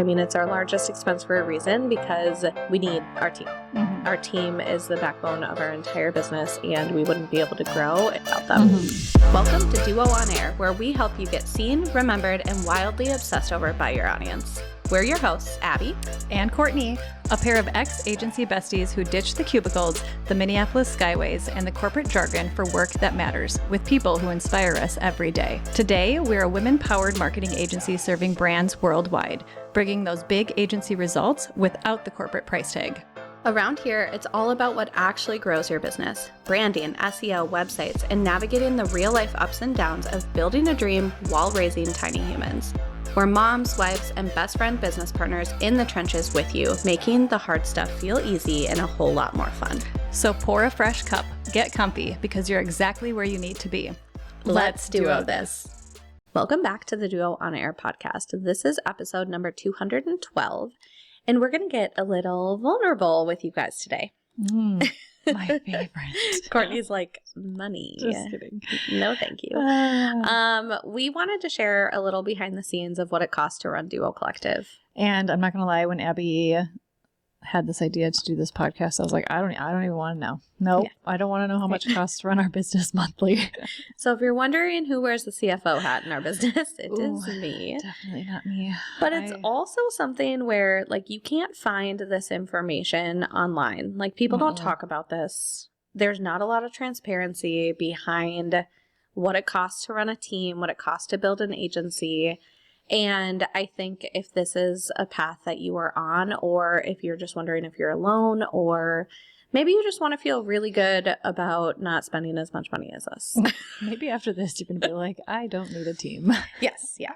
I mean, it's our largest expense for a reason because we need our team. Mm-hmm. Our team is the backbone of our entire business, and we wouldn't be able to grow without them. Mm-hmm. Welcome to Duo On Air, where we help you get seen, remembered, and wildly obsessed over by your audience. We're your hosts, Abby and Courtney, a pair of ex-agency besties who ditched the cubicles, the Minneapolis skyways, and the corporate jargon for work that matters with people who inspire us every day. Today, we're a women-powered marketing agency serving brands worldwide, bringing those big agency results without the corporate price tag. Around here, it's all about what actually grows your business: branding, SEO, websites, and navigating the real-life ups and downs of building a dream while raising tiny humans. We're moms, wives, and best friend business partners in the trenches with you, making the hard stuff feel easy and a whole lot more fun. So pour a fresh cup, get comfy, because you're exactly where you need to be. Let's duo this. Welcome back to the Duo On Air podcast. This is episode number 212, and we're going to get a little vulnerable with you guys today. My favorite. Courtney's like, money. Just kidding. No, thank you. We wanted to share a little behind the scenes of what it costs to run Duo Collective. And I'm not going to lie, when Abby had this idea to do this podcast, I was like, I don't even want to know. Nope. Yeah. I don't want to know how much it costs to run our business monthly. So if you're wondering who wears the CFO hat in our business, it is me. Definitely not me. But it's also something where like you can't find this information online. Like people don't talk about this. There's not a lot of transparency behind what it costs to run a team, what it costs to build an agency. And I think if this is a path that you are on, or if you're just wondering if you're alone, or maybe you just want to feel really good about not spending as much money as us. Maybe after this, you're going to be like, I don't need a team. Yes. Yeah.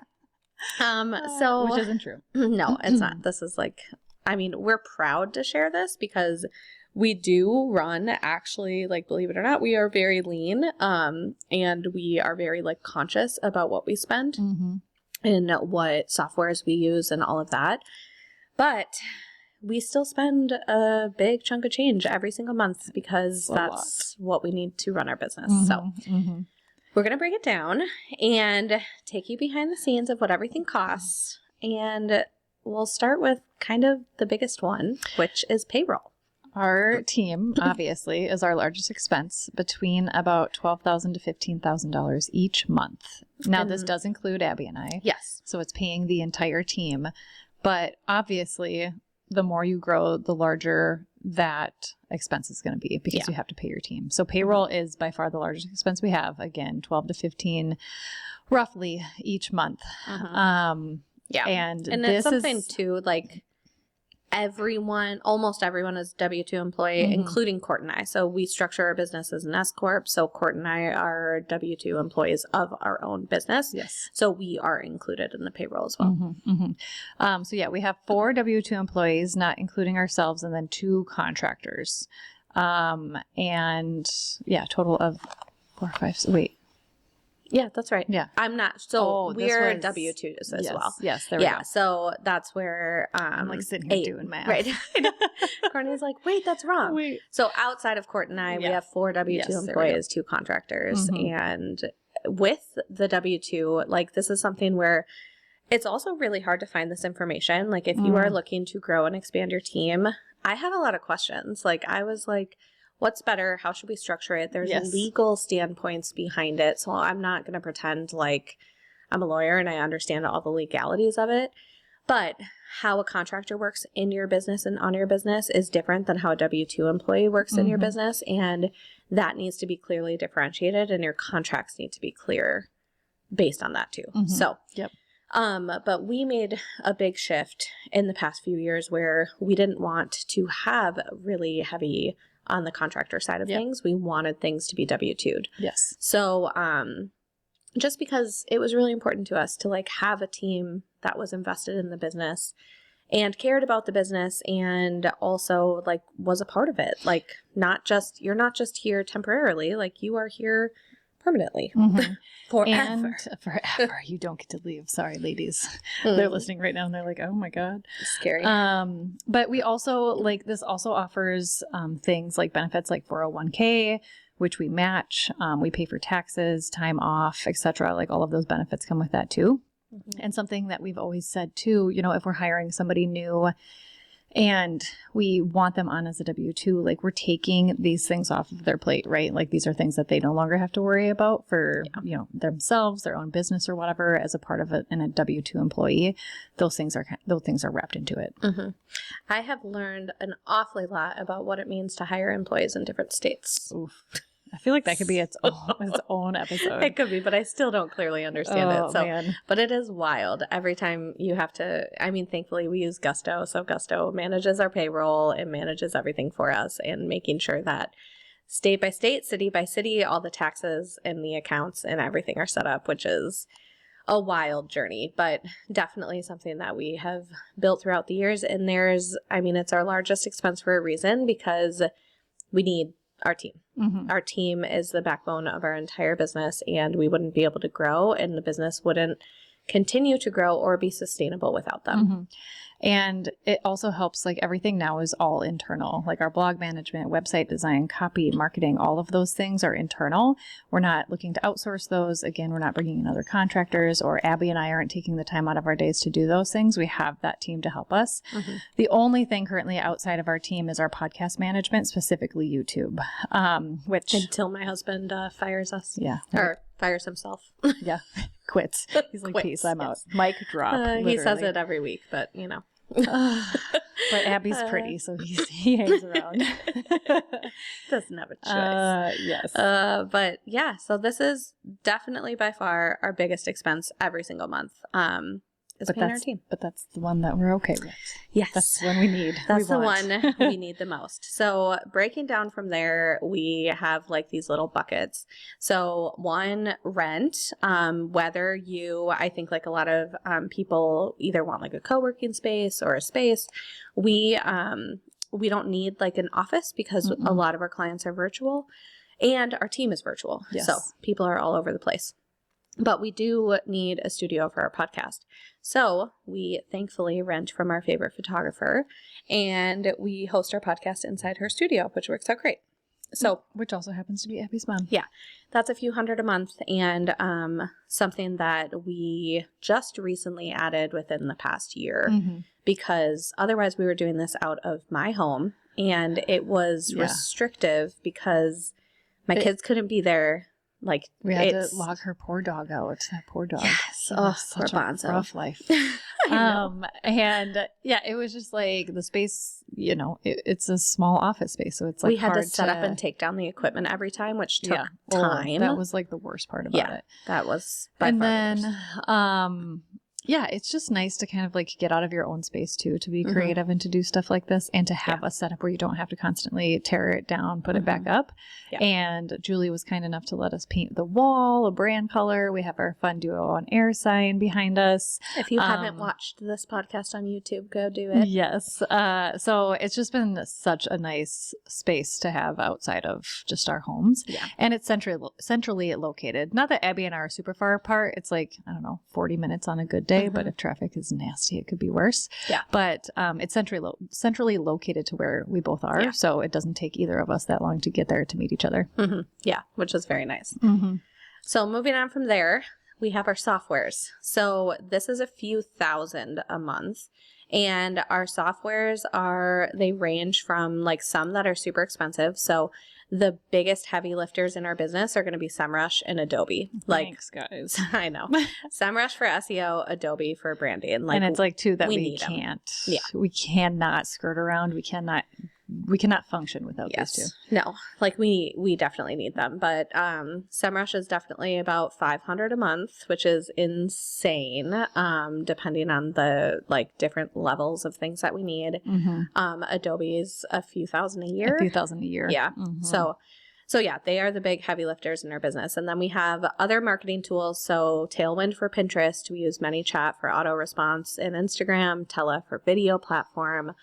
Which isn't true. No, it's not. This is like, I mean, we're proud to share this because we do run, actually, like, believe it or not, we are very lean. And we are very like conscious about what we spend. Mm-hmm. And what softwares we use and all of that. But we still spend a big chunk of change every single month because that's what we need to run our business. Mm-hmm, so we're going to break it down and take you behind the scenes of what everything costs. And we'll start with kind of the biggest one, which is payroll. Our team, obviously, is our largest expense, between about $12,000 to $15,000 each month. Now, this does include Abby and I. Yes. So it's paying the entire team. But obviously, the more you grow, the larger that expense is going to be because you have to pay your team. So payroll is by far the largest expense we have. Again, 12 to 15 roughly each month. And it's something too, like, almost everyone is W-2 employee, including Court and I. So we structure our business as an S-Corp. So Court and I are W-2 employees of our own business. Yes. So we are included in the payroll as well. We have 4 W-2 employees, not including ourselves, and then 2 contractors. Total of 4, 5, wait. Yeah, that's right. Yeah. I'm not. So we're W-2s as well. Yes, there we go. So that's where I'm like sitting here doing math. Right. Courtney's like, wait, that's wrong. Wait. So outside of Court and I, we have 4 W-2 employees, 2 contractors. And with the W-2, like this is something where it's also really hard to find this information. Like if you are looking to grow and expand your team, I had a lot of questions. Like I was like, what's better? How should we structure it? There's legal standpoints behind it. So I'm not going to pretend like I'm a lawyer and I understand all the legalities of it. But how a contractor works in your business and on your business is different than how a W-2 employee works in your business. And that needs to be clearly differentiated, and your contracts need to be clear based on that too. So, but we made a big shift in the past few years where we didn't want to have really heavy on the contractor side of things. We wanted things to be W-2'd. Yes. So, just because it was really important to us to like have a team that was invested in the business and cared about the business and also like was a part of it. Like you're not just here temporarily, like you are here permanently. Forever. And forever. You don't get to leave. Sorry, ladies. They're listening right now and they're like, oh my God. Scary. But we also this also offers things like benefits like 401k, which we match. We pay for taxes, time off, etc. Like all of those benefits come with that too. And something that we've always said too, if we're hiring somebody new and we want them on as a W-2, like we're taking these things off of their plate, right? Like these are things that they no longer have to worry about for, themselves, their own business or whatever, as a part of a W-2 employee. Those things are wrapped into it. Mm-hmm. I have learned an awfully lot about what it means to hire employees in different states. Oof. I feel like that could be its own episode. It could be, but I still don't clearly understand it. So, man. But it is wild. Every time you have to, thankfully we use Gusto. So Gusto manages our payroll and manages everything for us, and making sure that state by state, city by city, all the taxes and the accounts and everything are set up, which is a wild journey, but definitely something that we have built throughout the years. And it's our largest expense for a reason, because we need our team. Mm-hmm. Our team is the backbone of our entire business, and we wouldn't be able to grow, and the business wouldn't continue to grow or be sustainable without them. Mm-hmm. And it also helps, like everything now is all internal, like our blog management, website design, copy, marketing, all of those things are internal. We're not looking to outsource those. Again, we're not bringing in other contractors, or Abby and I aren't taking the time out of our days to do those things. We have that team to help us. Mm-hmm. The only thing currently outside of our team is our podcast management, specifically YouTube, which until my husband fires us. Yeah. Or fires himself. Yeah. Quits. He's like, peace, I'm out. Mic drop. He says it every week, but But Abby's pretty, so he hangs around. Doesn't have a choice. Yes. But yeah, so this is definitely by far our biggest expense every single month. Is paying our team. But that's the one that we're okay with. Yes. That's the one we need. That's the one we need the most. So breaking down from there, we have like these little buckets. So one, rent, whether I think like a lot of people either want like a co-working space or a space. We don't need like an office, because a lot of our clients are virtual and our team is virtual. Yes. So people are all over the place. But we do need a studio for our podcast. So we thankfully rent from our favorite photographer, and we host our podcast inside her studio, which works out great. So, which also happens to be Abby's mom. Yeah. That's a few $100 a month, and something that we just recently added within the past year, because otherwise we were doing this out of my home, and it was restrictive because my kids couldn't be there. Like, we had to log her poor dog out. That poor dog. Yes. Such a rough life. And yeah, it was just like the space, it's a small office space. So it's like we had to set up and take down the equipment every time, which took time. That was like the worst part about it. That was by far the worst. Yeah, it's just nice to kind of like get out of your own space too, to be creative and to do stuff like this, and to have a setup where you don't have to constantly tear it down, put it back up. Yeah. And Julie was kind enough to let us paint the wall a brand color. We have our Fun Duo on Air sign behind us. If you haven't watched this podcast on YouTube, go do it. Yes. So it's just been such a nice space to have outside of just our homes. Yeah. And it's centrally located. Not that Abby and I are super far apart. It's like, 40 minutes on a good day. But if traffic is nasty, it could be worse. Yeah. But it's centrally located to where we both are, so it doesn't take either of us that long to get there to meet each other. Mm-hmm. Yeah, which is very nice. So moving on from there, we have our softwares. So this is a few thousand a month. And our softwares they range from like some that are super expensive. So the biggest heavy lifters in our business are going to be SEMrush and Adobe. Thanks, guys. I know. SEMrush for SEO, Adobe for branding. And it's like two that we can't. Yeah. We cannot skirt around. We cannot function without these two. No, like we definitely need them. But SEMrush is definitely about $500 a month, which is insane, depending on the like different levels of things that we need. Adobe is a few thousand a year. Yeah. So yeah, they are the big heavy lifters in our business. And then we have other marketing tools. So Tailwind for Pinterest. We use ManyChat for auto response in Instagram, Tela for video platform,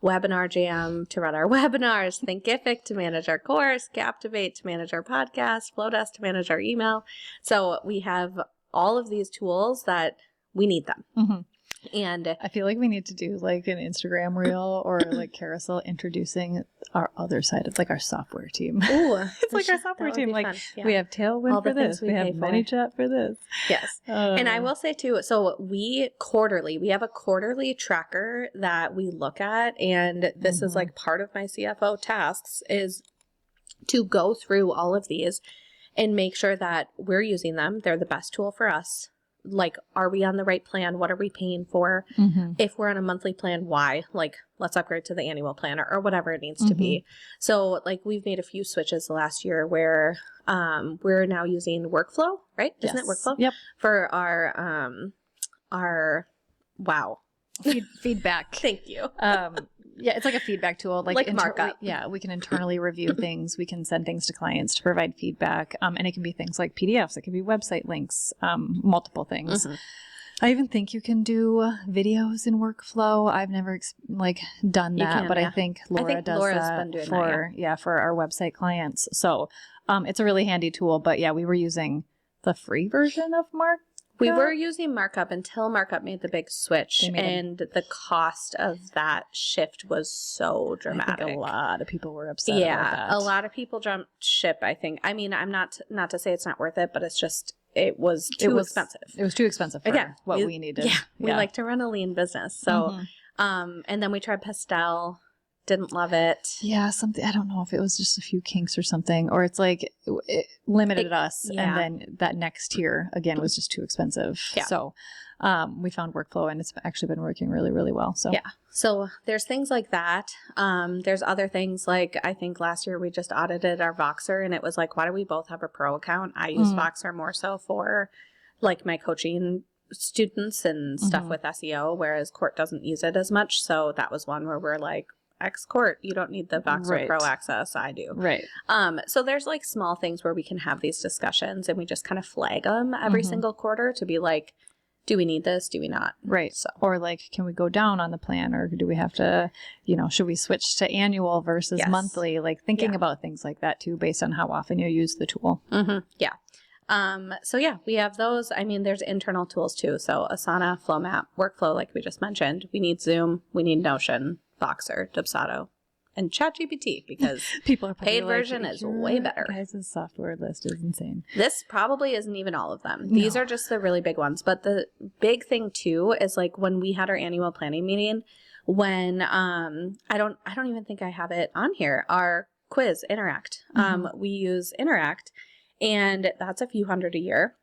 Webinar Jam to run our webinars, Thinkific to manage our course, Captivate to manage our podcast, Flowdesk to manage our email. So we have all of these tools that we need them. And I feel like we need to do like an Instagram reel or like carousel introducing our other side of like our software team. Ooh, it's like our software team. Like we have Tailwind for this. We have ManyChat for this. Yes. And I will say too, so we have a quarterly tracker that we look at. And this is like part of my CFO tasks is to go through all of these and make sure that we're using them. They're the best tool for us. Like, are we on the right plan? What are we paying for? If we're on a monthly plan, why? Like, let's upgrade to the annual plan or whatever it needs to be. So, like, we've made a few switches the last year where we're now using workflow, right? Isn't it workflow? Yep. For our feedback. Thank you. Yeah, it's like a feedback tool. Like markup. We can internally review things. We can send things to clients to provide feedback. And it can be things like PDFs. It can be website links, multiple things. I even think you can do videos in workflow. I've never done that, but I think Laura does that for our website clients. So it's a really handy tool. But yeah, we were using the free version of Markup. We were using Markup until Markup made the big switch, and the cost of that shift was so dramatic. I think a lot of people were upset about that. A lot of people jumped ship, I think. I mean, I'm not to say it's not worth it, but it's just, it was too expensive. It was too expensive for what we needed. Yeah, we like to run a lean business. So, and then we tried Pastel. Didn't love it. Yeah, something. I don't know if it was just a few kinks or something, or it's like it limited us, and then that next tier again was just too expensive. Yeah. So we found workflow, and it's actually been working really, really well. So so there's things like that. There's other things like I think last year we just audited our Voxer, and it was like, why do we both have a pro account? I use Voxer more so for like my coaching students and stuff with SEO, whereas Court doesn't use it as much. So that was one where we're like, Court, you don't need the Voxer Pro access. I do. Right. So there's like small things where we can have these discussions and we just kind of flag them every single quarter to be like, do we need this? Do we not? Right. So, or like, can we go down on the plan, or do we have to, should we switch to annual versus monthly? Like thinking about things like that too, based on how often you use the tool. Yeah. So yeah, we have those. I mean, there's internal tools too. So Asana, FlowMap, Workflow, like we just mentioned. We need Zoom. We need Notion, Voxer, Dubsado, and ChatGPT because people are paid version is way better. Guys, this software list is insane. This probably isn't even all of them. These are just the really big ones. But the big thing too is like when we had our annual planning meeting, when I don't even think I have it on here. Our quiz Interact. We use Interact, and that's a few hundred a year.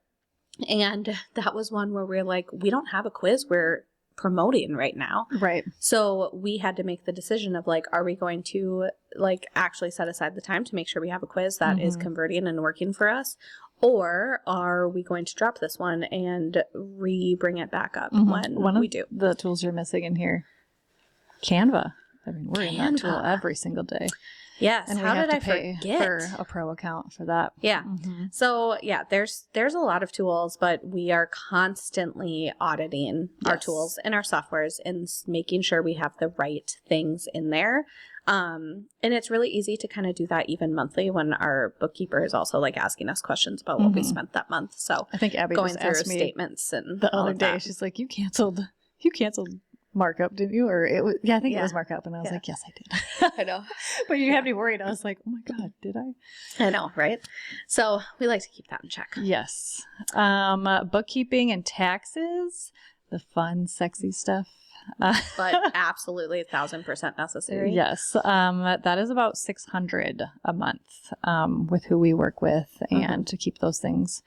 And that was one where we're like, we don't have a quiz. We're promoting right now. Right. So we had to make the decision of like, are we going to like actually set aside the time to make sure we have a quiz that is converting and working for us? Or are we going to drop this one and bring it back up when we do? The tools you're missing in here. Canva. I mean, we're in that tool every single day. Yes. And how did I pay forget? For a pro account for that. Yeah. So yeah, there's a lot of tools, but we are constantly auditing our tools and our softwares and making sure we have the right things in there. And it's really easy to kind of do that even monthly when our bookkeeper is also like asking us questions about what we spent that month. So I think Abby going just through asked me statements and the other day, she's like, you canceled Markup, didn't you? Or it was, I think it was Markup. And I was like, yes, I did. I know. But you had me worried. I was like, oh my God, did I? I know, right? So we like to keep that in check. Yes. Bookkeeping and taxes, the fun, sexy stuff. But absolutely 1,000% necessary. Yes. That is about $600 a month with who we work with and to keep those things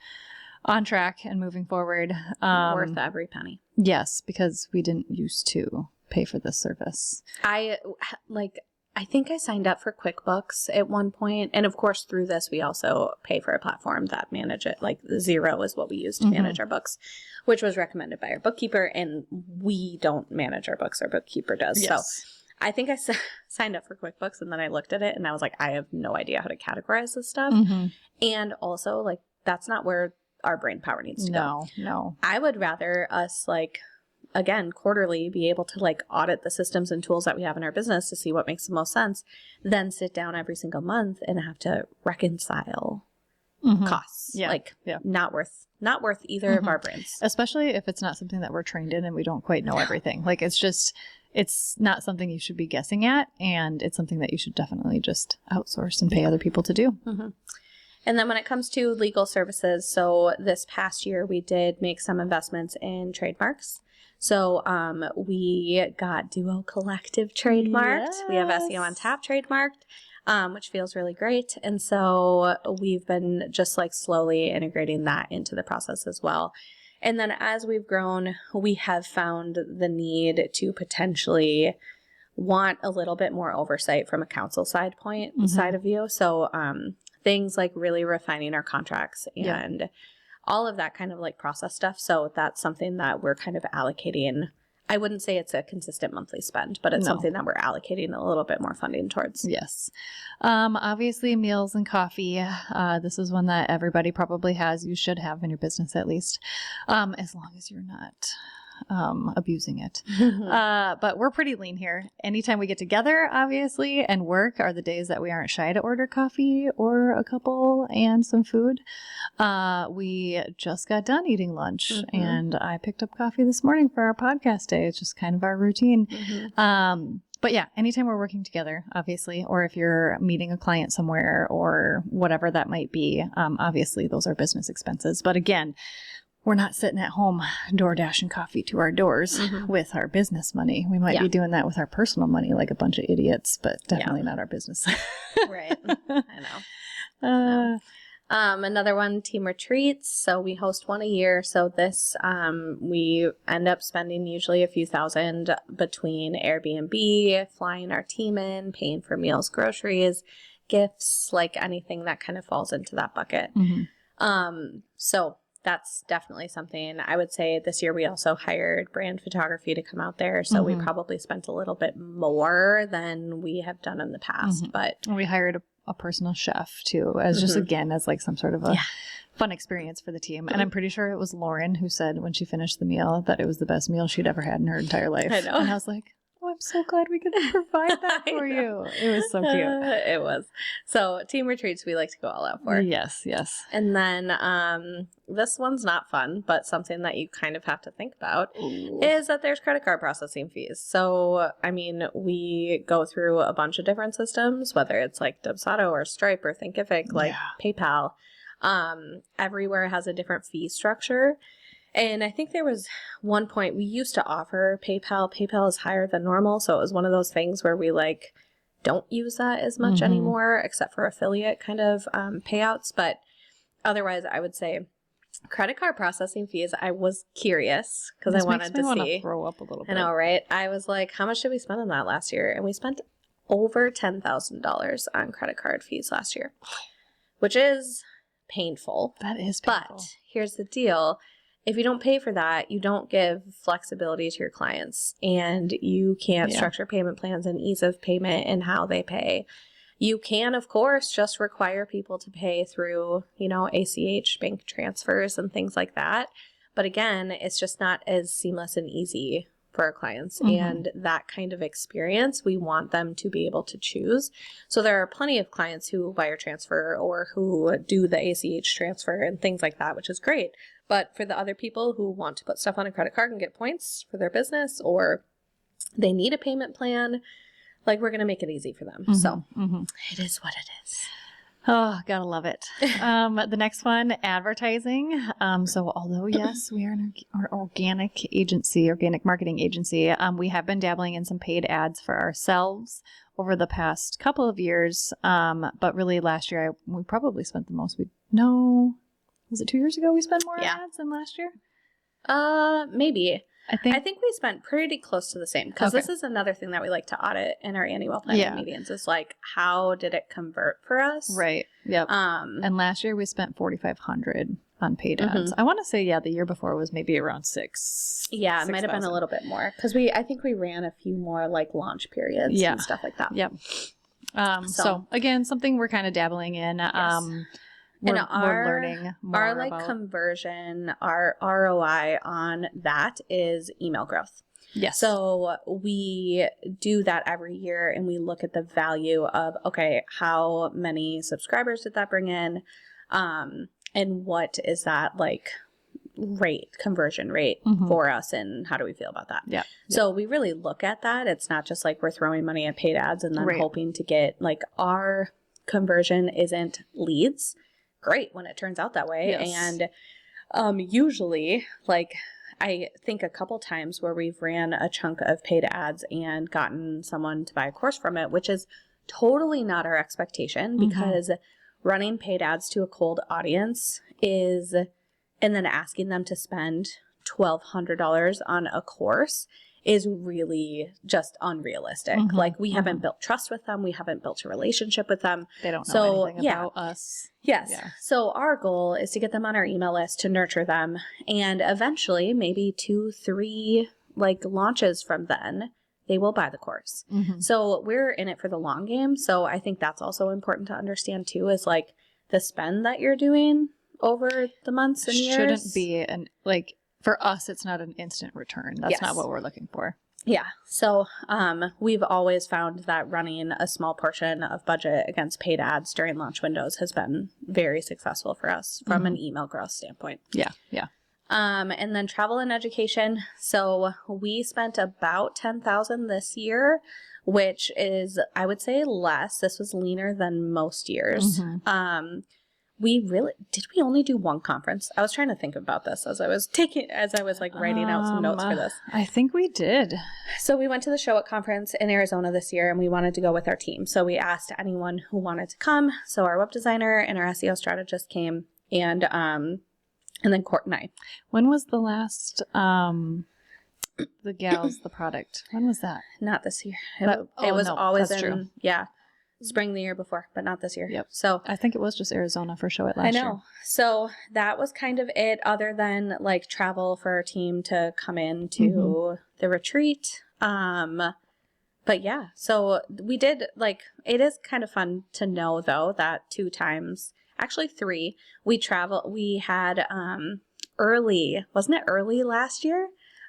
on track and moving forward. Worth every penny. Yes, because we didn't used to pay for this service. I think I signed up for QuickBooks at one point. And of course, through this, we also pay for a platform that manage it. Like Xero is what we use to manage our books, which was recommended by our bookkeeper. And we don't manage our books. Our bookkeeper does. Yes. So I think I signed up for QuickBooks, and then I looked at it and I was like, I have no idea how to categorize this stuff. And also, like, that's not where our brain power needs to go. No. I would rather us, like, again, quarterly be able to like audit the systems and tools that we have in our business to see what makes the most sense than sit down every single month and have to reconcile costs. Not worth either of our brains. Especially if it's not something that we're trained in and we don't quite know everything. Like it's not something you should be guessing at, and it's something that you should definitely just outsource and pay other people to do. And then when it comes to legal services, so this past year we did make some investments in trademarks. So we got Duo Collective trademarked. Yes. We have SEO on Tap trademarked, which feels really great. And so we've been just like slowly integrating that into the process as well. And then as we've grown, we have found the need to potentially want a little bit more oversight from a counsel side of view. So things like really refining our contracts and all of that kind of like process stuff. So that's something that we're kind of allocating. I wouldn't say it's a consistent monthly spend, but it's something that we're allocating a little bit more funding towards. Yes. Obviously, meals and coffee. This is one that everybody probably has. You should have in your business at least, as long as you're not abusing it. But we're pretty lean here. Anytime we get together, obviously, and work are the days that we aren't shy to order coffee or a couple and some food. We just got done eating lunch and I picked up coffee this morning for our podcast day. It's just kind of our routine. But yeah, anytime we're working together, obviously, or if you're meeting a client somewhere or whatever that might be, obviously those are business expenses. But again, we're not sitting at home door dashing coffee to our doors with our business money. We might be doing that with our personal money like a bunch of idiots, but definitely not our business. Right. I know. Another one, team retreats. So we host one a year. So this, we end up spending usually a few thousand between Airbnb, flying our team in, paying for meals, groceries, gifts, like anything that kind of falls into that bucket. So that's definitely something. I would say this year we also hired brand photography to come out there. So we probably spent a little bit more than we have done in the past. But we hired a personal chef too, as just again, as like some sort of a fun experience for the team. And I'm pretty sure it was Lauren who said when she finished the meal that it was the best meal she'd ever had in her entire life. I know. And I was like, oh, I'm so glad we could provide that for you. It was so cute. It was. So team retreats we like to go all out for. Yes. And then this one's not fun, but something that you kind of have to think about is that there's credit card processing fees. So, I mean, we go through a bunch of different systems, whether it's like Dubsado or Stripe or Thinkific, like PayPal. Everywhere has a different fee structure. And I think there was one point we used to offer PayPal. PayPal is higher than normal. So it was one of those things where we like don't use that as much anymore, except for affiliate kind of payouts. But otherwise, I would say credit card processing fees. I was curious because I wanted to see. Throw up a little bit. I know, right? I was like, how much did we spend on that last year? And we spent over $10,000 on credit card fees last year, which is painful. That is painful. But here's the deal. If you don't pay for that, you don't give flexibility to your clients, and you can't structure payment plans and ease of payment and how they pay. You can, of course, just require people to pay through, ACH bank transfers and things like that. But again, it's just not as seamless and easy for our clients. And that kind of experience, we want them to be able to choose. So there are plenty of clients who wire transfer or who do the ACH transfer and things like that, which is great. But for the other people who want to put stuff on a credit card and get points for their business, or they need a payment plan, like we're going to make it easy for them. So it is what it is. Oh, gotta love it. The next one, advertising. So although, yes, we are an organic marketing agency, we have been dabbling in some paid ads for ourselves over the past couple of years. But really last year, we probably spent the most. Was it 2 years ago we spent more ads than last year? Maybe. I think we spent pretty close to the same, because this is another thing that we like to audit in our annual planning meetings is like, how did it convert for us? Right. Yep. And last year we spent $4,500 on paid ads. I want to say, the year before was maybe around $6,000. Yeah, it might have been a little bit more, because I think we ran a few more like launch periods and stuff like that. Yep. So again, something we're kind of dabbling in. Yes. We're learning more about conversion, our ROI on that is email growth. Yes. So we do that every year, and we look at the value of, okay, how many subscribers did that bring in? And what is that like conversion rate for us, and how do we feel about that? Yeah. So we really look at that. It's not just like we're throwing money at paid ads and then hoping to get like our conversion isn't leads. Great when it turns out that way. Yes. And usually, like, I think a couple times where we've ran a chunk of paid ads and gotten someone to buy a course from it, which is totally not our expectation, because running paid ads to a cold audience is, and then asking them to spend $1,200 on a course is really just unrealistic. Like, we haven't built trust with them. We haven't built a relationship with them. They don't know anything about us. Yes. Yeah. So our goal is to get them on our email list, to nurture them, and eventually maybe 2-3 like launches from then, they will buy the course. So we're in it for the long game. So I think that's also important to understand too, is like the spend that you're doing over the months and years shouldn't be like, for us, it's not an instant return. That's not what we're looking for. Yeah. So we've always found that running a small portion of budget against paid ads during launch windows has been very successful for us from an email growth standpoint. Yeah. Yeah. And then travel and education. So we spent about $10,000 this year, which is, I would say, less. This was leaner than most years. Did we only do one conference? I was trying to think about this as I was like writing out some notes for this. I think we did. So we went to the Show It conference in Arizona this year, and we wanted to go with our team. So we asked anyone who wanted to come. So our web designer and our SEO strategist came, and then Court and I. When was the last the gals, the product? When was that? Not this year. It was always in spring the year before, but not this year. Yep. So I think it was just Arizona for Show It last year. I know. So that was kind of it, other than like travel for our team to come in to the retreat. But yeah, so we did, like, it is kind of fun to know though that 2 times, actually 3, we had early, wasn't it early last year?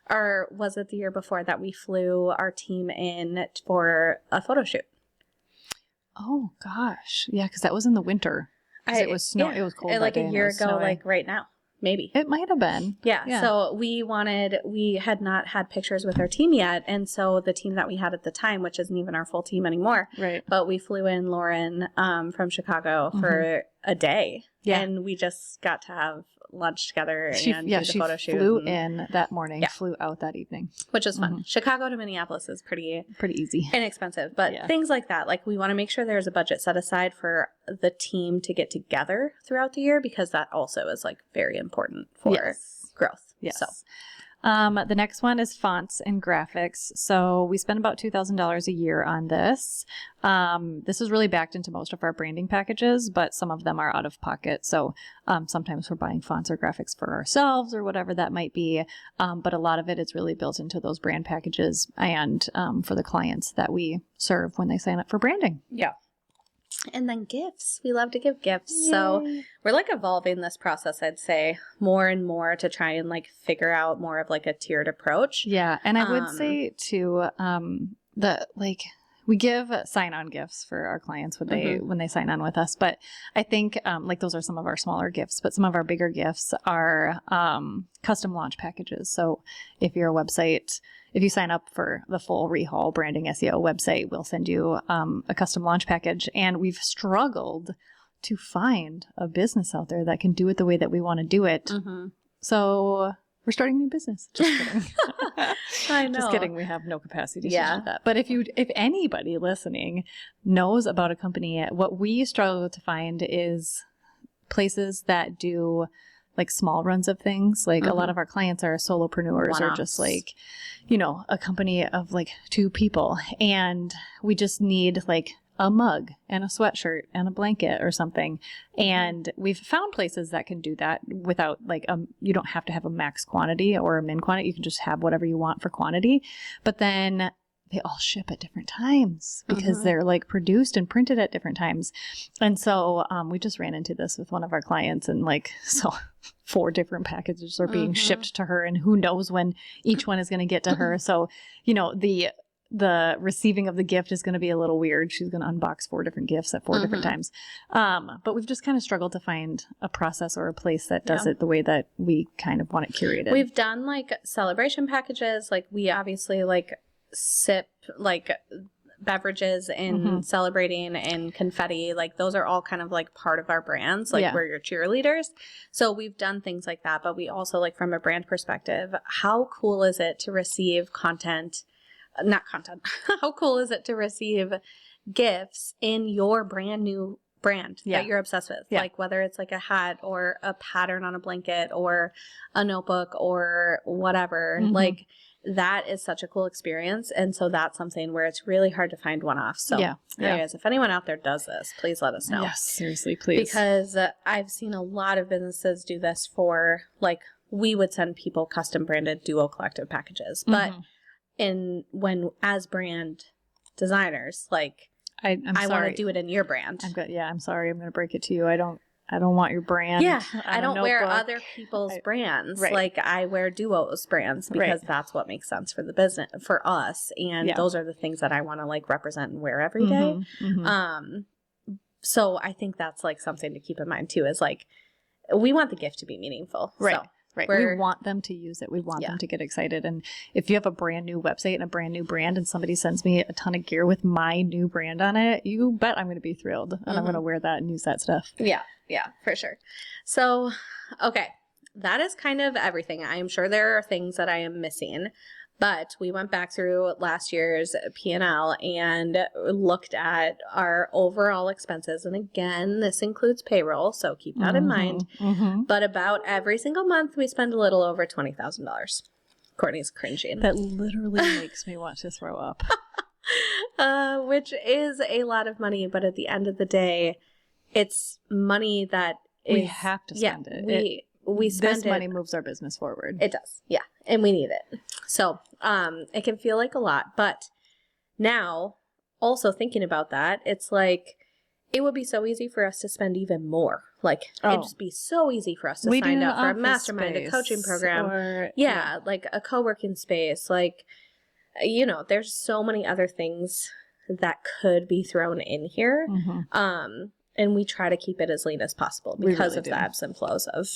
Or was it the year before that we flew our team in for a photo shoot? Oh gosh, yeah, because that was in the winter. It was snow. Yeah. It was cold. Like that day a year ago, snowing. Like right now, maybe it might have been. Yeah. So we had not had pictures with our team yet, and so the team that we had at the time, which isn't even our full team anymore, right? But we flew in Lauren from Chicago for a day, and we just got to have lunch together and do the photo shoot. She flew in that morning, flew out that evening. Which is fun. Chicago to Minneapolis is pretty easy. Inexpensive. But things like that, like we want to make sure there's a budget set aside for the team to get together throughout the year, because that also is like very important for growth. Yes. So. The next one is fonts and graphics. So we spend about $2,000 a year on this. This is really backed into most of our branding packages, but some of them are out of pocket. So sometimes we're buying fonts or graphics for ourselves or whatever that might be. But a lot of it is really built into those brand packages and for the clients that we serve when they sign up for branding. Yeah. And then gifts. We love to give gifts. Yay. So we're like evolving this process, I'd say, more and more to try and like figure out more of like a tiered approach. Yeah. And I would say too, we give sign-on gifts for our clients when they sign on with us. But I think like those are some of our smaller gifts, but some of our bigger gifts are custom launch packages. So if you're a website, if you sign up for the full Rehaul Branding SEO website, we'll send you a custom launch package. And we've struggled to find a business out there that can do it the way that we want to do it. So we're starting a new business. Just kidding. I know. Just kidding. We have no capacity to do that. But if anybody listening knows about a company, what we struggle to find is places that do like small runs of things. Like a lot of our clients are solopreneurs or just like, a company of like 2 people. And we just need like a mug and a sweatshirt and a blanket or something. And we've found places that can do that without like, you don't have to have a max quantity or a min quantity. You can just have whatever you want for quantity. But then they all ship at different times because they're like produced and printed at different times. And so we just ran into this with one of our clients, and like, so 4 different packages are being shipped to her, and who knows when each one is going to get to her. So, the receiving of the gift is going to be a little weird. She's going to unbox 4 different gifts at 4 different times. But we've just kind of struggled to find a process or a place that does it the way that we kind of want it curated. We've done like celebration packages. Like we obviously like sip like beverages and celebrating and confetti. Like those are all kind of like part of our brands. Like we're your cheerleaders. So we've done things like that. But we also like from a brand perspective, how cool is it to receive how cool is it to receive gifts in your brand new brand that you're obsessed with? Like whether it's like a hat or a pattern on a blanket or a notebook or whatever, like that is such a cool experience. And so that's something where it's really hard to find one off. So anyways, if anyone out there does this, please let us know. Yes, seriously, please. Because I've seen a lot of businesses do this for like, we would send people custom branded Duo Collective packages, but when as brand designers, like I want to do it in your brand. I'm sorry. I'm going to break it to you. I don't want your brand. Yeah. I don't wear other people's brands. Right. Like I wear Duo's brands because that's what makes sense for the business, for us. And those are the things that I want to like represent and wear every day. So I think that's like something to keep in mind too, is like, we want the gift to be meaningful. Right. So right. We want them to use it. We want them to get excited. And if you have a brand new website and a brand new brand and somebody sends me a ton of gear with my new brand on it, you bet I'm going to be thrilled. And I'm going to wear that and use that stuff. Yeah. Yeah, for sure. So, okay. That is kind of everything. I am sure there are things that I am missing, but we went back through last year's P&L and looked at our overall expenses. And again, this includes payroll, so keep that in mind. But about every single month, we spend a little over $20,000. Courtney's cringing. That literally makes me want to throw up. Which is a lot of money, but at the end of the day, it's money that we have to spend it. We spend this money moves our business forward. It does. Yeah. And we need it. So, it can feel like a lot, but now also thinking about that, it's like, it would be so easy for us to spend even more. Like it'd just be so easy for us to sign up for a mastermind, a coaching program. Or, like a co-working space. Like, you know, there's so many other things that could be thrown in here. And we try to keep it as lean as possible because of the ebbs and flows of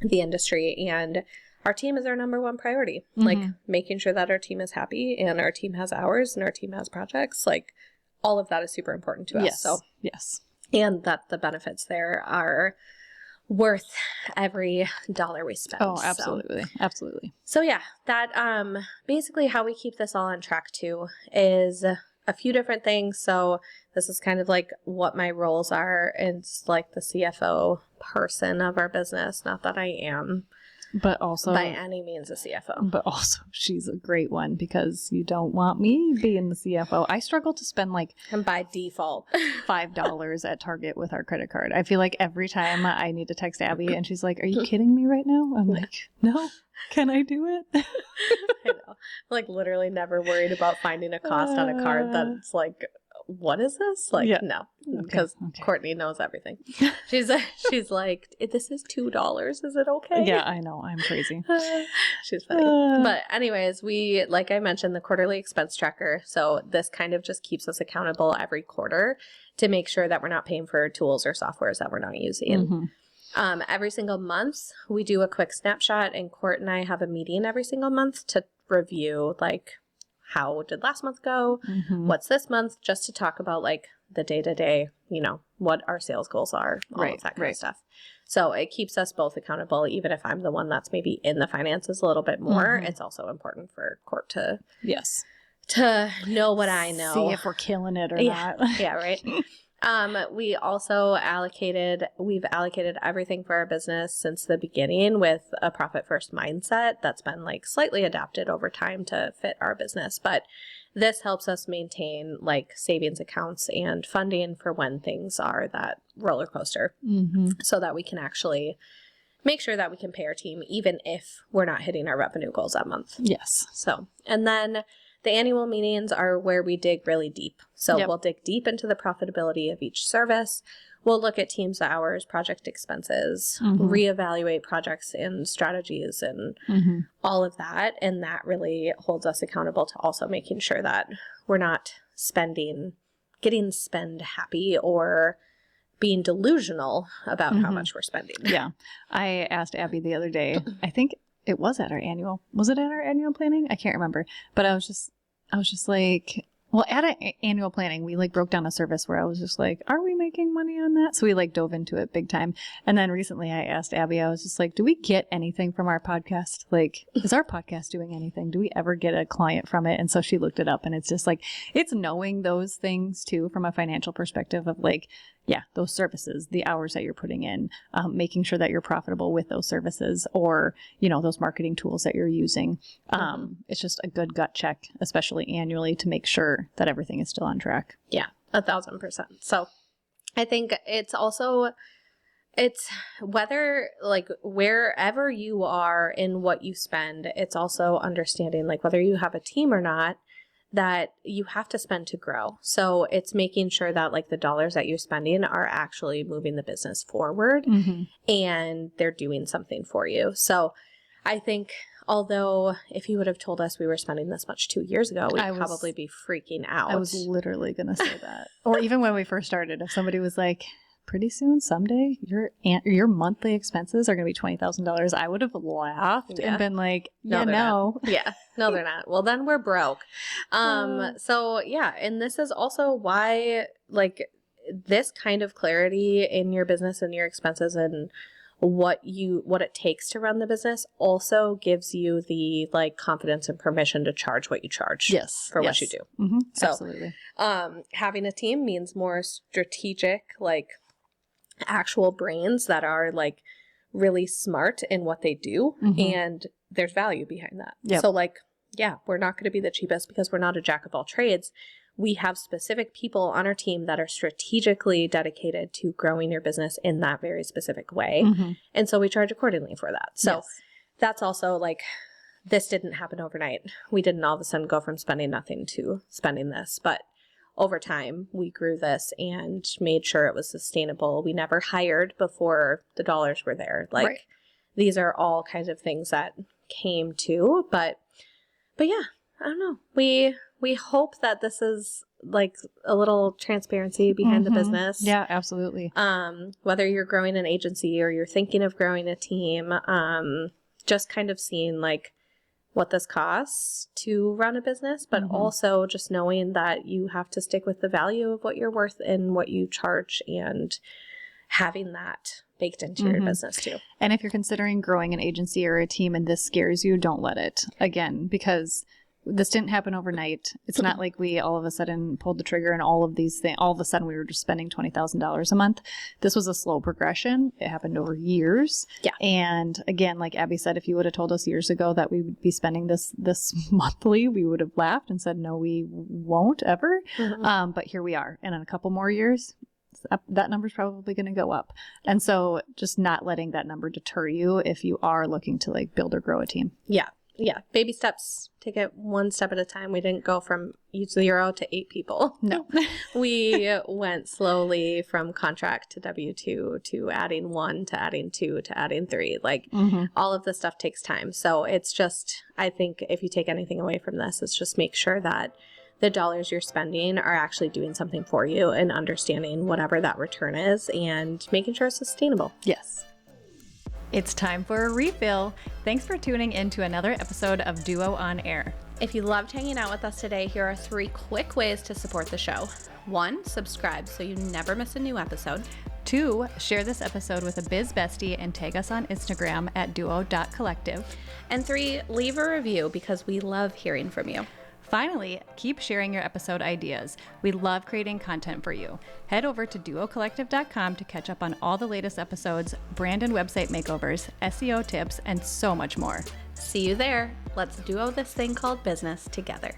the industry. And our team is our number one priority. Like making sure that our team is happy and our team has hours and our team has projects. Like all of that is super important to us. So and that the benefits there are worth every dollar we spend. Oh, absolutely. Absolutely. So yeah, that basically how we keep this all on track too is a few different things. So this is kind of like what my roles are. It's like the CFO person of our business. Not that I am, but also by any means a CFO. But also she's a great one because you don't want me being the CFO. I struggle to spend like and by default $5 at Target with our credit card. I feel like every time I need to text Abby and she's like, "Are you kidding me right now?" I'm like, "No. Can I do it?" I know. I'm like literally never worried about finding a cost on a card that's like, what is this? Like, no, because Courtney knows everything. She's like, this is $2. Is it okay? Yeah, I know. I'm crazy. She's funny. But anyways, we, like I mentioned, the quarterly expense tracker. So this kind of just keeps us accountable every quarter to make sure that we're not paying for tools or softwares that we're not using. Every single month, we do a quick snapshot, and Court and I have a meeting every single month to review, like, how did last month go? What's this month? Just to talk about, like, the day-to-day, you know, what our sales goals are, all of that kind of stuff. So it keeps us both accountable, even if I'm the one that's maybe in the finances a little bit more. It's also important for Court to know what I know. See if we're killing it or not. Yeah, right. We've allocated everything for our business since the beginning with a profit first mindset that's been like slightly adapted over time to fit our business. But this helps us maintain like savings accounts and funding for when things are that roller coaster so that we can actually make sure that we can pay our team even if we're not hitting our revenue goals that month. Yes. So, and then The annual meetings are where we dig really deep. So we'll dig deep into the profitability of each service. We'll look at teams' hours, project expenses, reevaluate projects and strategies and all of that. And that really holds us accountable to also making sure that we're not getting spend happy or being delusional about how much we're spending. Yeah. I asked Abby the other day, I think it was at our annual planning? I can't remember. But I was just like, well, at an annual planning, we like broke down a service where I was just like, are we making money on that? So we like dove into it big time. And then recently I asked Abby, I was just like, do we get anything from our podcast? Like, is our podcast doing anything? Do we ever get a client from it? And so she looked it up, and it's just like, it's knowing those things too from a financial perspective of like, yeah, those services, the hours that you're putting in, making sure that you're profitable with those services or, you know, those marketing tools that you're using. It's just a good gut check, especially annually, to make sure that everything is still on track. Yeah, 1,000%. So I think it's whether like wherever you are in what you spend, it's also understanding like whether you have a team or not, that you have to spend to grow. So it's making sure that like the dollars that you're spending are actually moving the business forward and they're doing something for you. So I think although if you would have told us we were spending this much 2 years ago, we'd probably be freaking out. I was literally going to say that. Or even when we first started, if somebody was like, pretty soon, someday, your monthly expenses are going to be $20,000. I would have laughed and been like, no. Yeah, no, they're not. Well, then we're broke. So yeah, and this is also why like this kind of clarity in your business and your expenses and what it takes to run the business also gives you the like confidence and permission to charge what you charge for what you do. So, absolutely. Having a team means more strategic, like actual brains that are like really smart in what they do and there's value behind that. So like, yeah, we're not going to be the cheapest because we're not a jack of all trades. We have specific people on our team that are strategically dedicated to growing your business in that very specific way. And so we charge accordingly for that. So that's also like, this didn't happen overnight. We didn't all of a sudden go from spending nothing to spending this, but over time, we grew this and made sure it was sustainable. We never hired before the dollars were there. Like these are all kinds of things that came to, but yeah, I don't know. We hope that this is like a little transparency behind the business. Yeah, absolutely. Whether you're growing an agency or you're thinking of growing a team, just kind of seeing like what this costs to run a business, but also just knowing that you have to stick with the value of what you're worth and what you charge and having that baked into your business too. And if you're considering growing an agency or a team and this scares you, don't let it. Again, because this didn't happen overnight. It's not like we all of a sudden pulled the trigger and all of these things, all of a sudden we were just spending $20,000 a month. This was a slow progression. It happened over years. Yeah. And again, like Abby said, if you would have told us years ago that we would be spending this monthly, we would have laughed and said, no, we won't ever. But here we are. And in a couple more years, that number's probably going to go up. And so just not letting that number deter you if you are looking to like build or grow a team. Yeah. Yeah. Baby steps. Take it one step at a time. We didn't go from 0 to 8 people. No. We went slowly from contract to W-2 to adding 1 to adding 2 to adding 3. Like all of this stuff takes time. So it's just, I think if you take anything away from this, it's just make sure that the dollars you're spending are actually doing something for you and understanding whatever that return is and making sure it's sustainable. Yes. It's time for a refill. Thanks for tuning in to another episode of Duo on Air. If you loved hanging out with us today, here are 3 quick ways to support the show. 1, subscribe so you never miss a new episode. 2, share this episode with a biz bestie and tag us on Instagram at duo.collective. And 3, leave a review because we love hearing from you. Finally, keep sharing your episode ideas. We love creating content for you. Head over to duocollective.com to catch up on all the latest episodes, brand and website makeovers, SEO tips, and so much more. See you there. Let's duo this thing called business together.